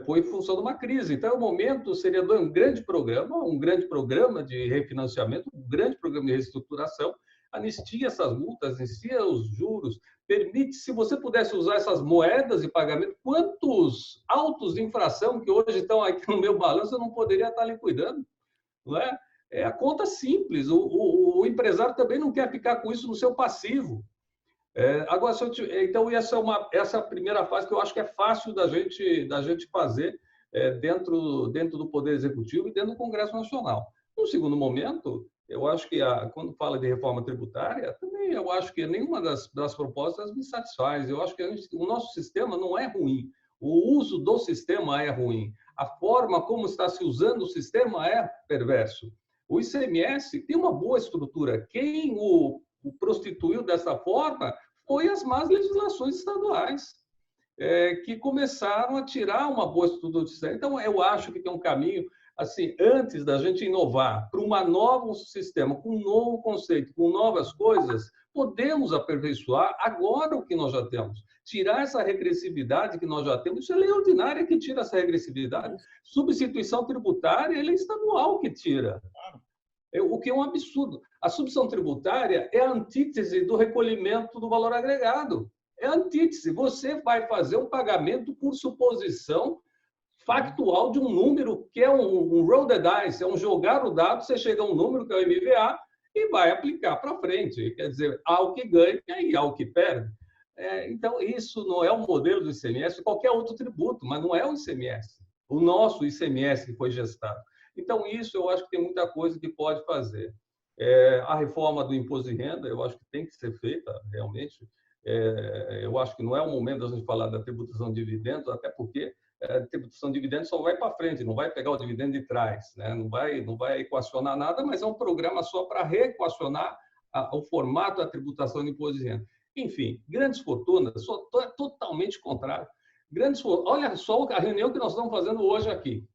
[SPEAKER 3] Foi em função de uma crise. Então, o momento seria um grande programa de refinanciamento, um grande programa de reestruturação, anistia essas multas, anistia os juros, permite, se você pudesse usar essas moedas de pagamento, quantos autos de infração que hoje estão aqui no meu balanço eu não poderia estar liquidando, não é? É a conta simples. O empresário também não quer ficar com isso no seu passivo. Agora, então, essa é a primeira fase que eu acho que é fácil da gente fazer dentro do Poder Executivo e dentro do Congresso Nacional. No segundo momento, eu acho que, quando fala de reforma tributária, também eu acho que nenhuma das propostas me satisfaz. Eu acho que o nosso sistema não é ruim. O uso do sistema é ruim. A forma como está se usando o sistema é perverso. O ICMS tem uma boa estrutura. Quem o prostituiu dessa forma foi as más legislações estaduais, que começaram a tirar uma boa estrutura do sistema. Então, eu acho que tem um caminho, assim, antes da gente inovar para um novo sistema, com um novo conceito, com novas coisas, podemos aperfeiçoar agora o que nós já temos. Tirar essa regressividade que nós já temos, isso é lei ordinária que tira essa regressividade. Substituição tributária, ele é estadual que tira. O que é um absurdo. A substituição tributária é a antítese do recolhimento do valor agregado. É a antítese. Você vai fazer um pagamento por suposição factual de um número que é um roll the dice, é um jogar o dado, você chega a um número que é o MVA e vai aplicar para frente. Quer dizer, há o que ganha e há o que perde. Então, isso não é o modelo do ICMS, qualquer outro tributo, mas não é o ICMS. o nosso ICMS que foi gestado. Então, isso eu acho que tem muita coisa que pode fazer. A reforma do imposto de renda, eu acho que tem que ser feita, realmente. Eu acho que não é o momento da gente falar da tributação de dividendos, até porque a tributação de dividendos só vai para frente, não vai pegar o dividendo de trás, né? Não vai equacionar nada, mas é um programa só para reequacionar o formato da tributação de imposto de renda. Enfim, grandes fortunas, sou totalmente contrário. Olha só a reunião que nós estamos fazendo hoje aqui.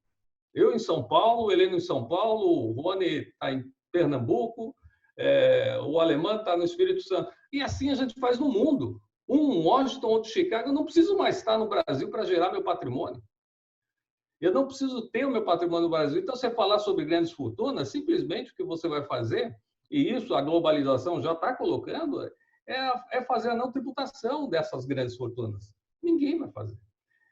[SPEAKER 3] Eu em São Paulo, o Heleno em São Paulo, o Rony está em Pernambuco, o Alemão está no Espírito Santo. E assim a gente faz no mundo. Um Washington, outro Chicago, eu não preciso mais estar no Brasil para gerar meu patrimônio. Eu não preciso ter o meu patrimônio no Brasil. Então, você falar sobre grandes fortunas, simplesmente o que você vai fazer, e isso a globalização já está colocando, é fazer a não tributação dessas grandes fortunas. Ninguém vai fazer.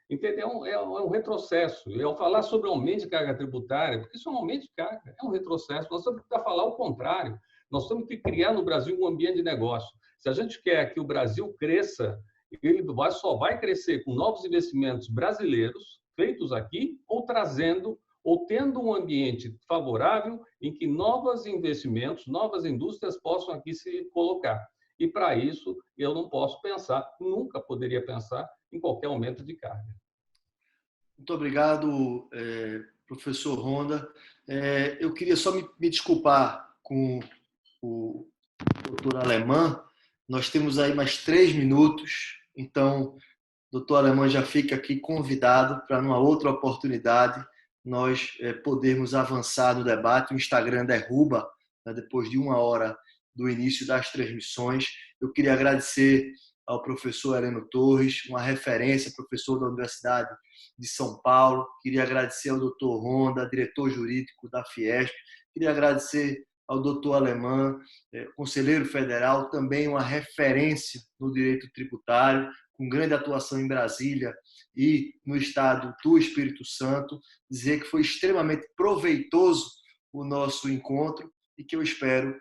[SPEAKER 3] Entendeu? É um retrocesso. Eu falar sobre aumento de carga tributária, porque isso é um aumento de carga, é um retrocesso. Nós temos que falar o contrário. Nós temos que criar no Brasil um ambiente de negócio. Se a gente quer que o Brasil cresça, ele só vai crescer com novos investimentos brasileiros feitos aqui ou trazendo ou tendo um ambiente favorável em que novos investimentos, novas indústrias possam aqui se colocar. E, para isso, eu não posso pensar, nunca poderia pensar em qualquer aumento de carga.
[SPEAKER 1] Muito obrigado, professor Honda. Eu queria só me desculpar com o doutor Alemão. Nós temos aí mais 3 minutos, então o doutor Alemão já fica aqui convidado para, numa outra oportunidade, nós podermos avançar no debate. O Instagram derruba, né, depois de 1 hora do início das transmissões. Eu queria agradecer ao professor Heleno Torres, uma referência, professor da Universidade de São Paulo. Queria agradecer ao doutor Honda, diretor jurídico da Fiesp. Queria agradecer ao doutor Alemão, conselheiro federal, também uma referência no direito tributário, com grande atuação em Brasília e no estado do Espírito Santo. Dizer que foi extremamente proveitoso o nosso encontro e que eu espero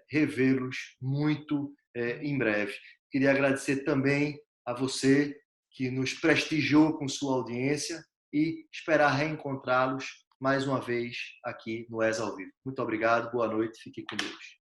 [SPEAKER 1] revê-los muito em breve. Queria agradecer também a você que nos prestigiou com sua audiência e esperar reencontrá-los mais uma vez aqui no ESA ao Vivo. Muito obrigado, boa noite, fiquem com Deus.